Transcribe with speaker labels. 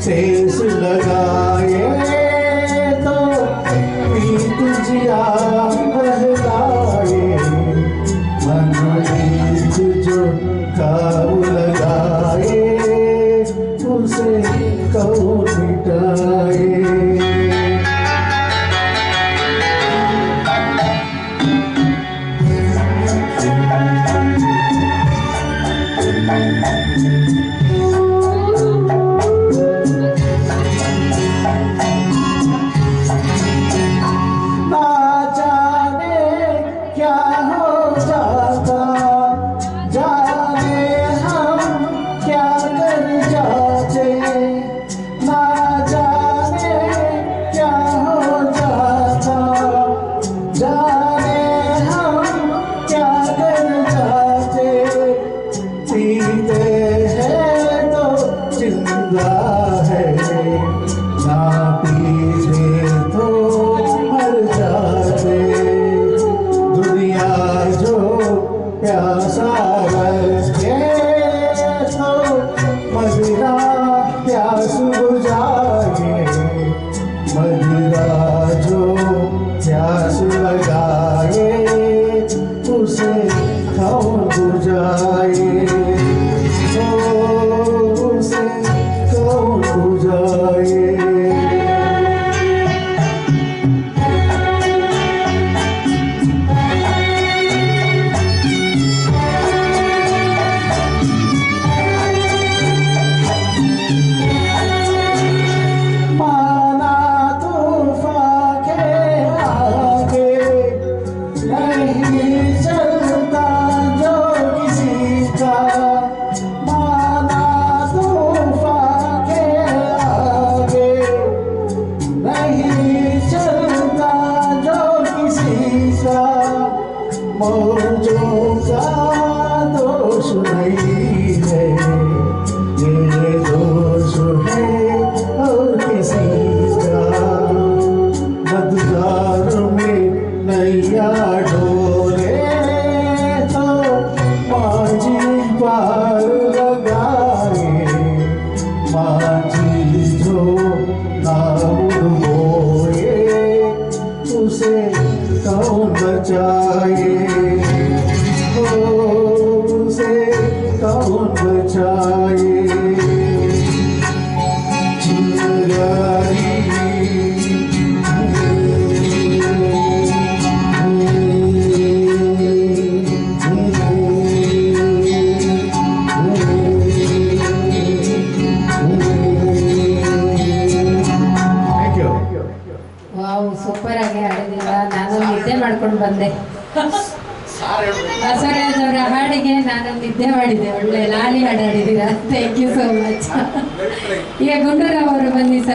Speaker 1: ठेस लगाए तो प्रीत जिया बहलाए, मन मीत जो घाव लगाए उसे कौन मिटाए। मौजों का दोष नहीं है, ये दोष है और किसी का। मझधार में नैया डोले तो माझी पार लगाए, माझी जो नाम बोए उसे कौन बचाए, उसे कौन बचाए।
Speaker 2: ಸುಮಾರಾಗಿ ಹಾಡಿದ್ದೀರ. ನಾನು ನಿದ್ದೆ ಮಾಡ್ಕೊಂಡು ಬಂದೆ. ಬಸವರಾಜ್ ಅವರ ಹಾಡಿಗೆ ನಾನು ನಿದ್ದೆ ಮಾಡಿದ್ದೆ. ಒಳ್ಳೆ ಲಾಲಿ ಹಾಡು ಹಾಡಿದ್ದೀರಾ. Thank you so much. ಈಗ ಗುಂಡೂರಾವ್ ಅವರು ಬನ್ನಿ ಸರ್.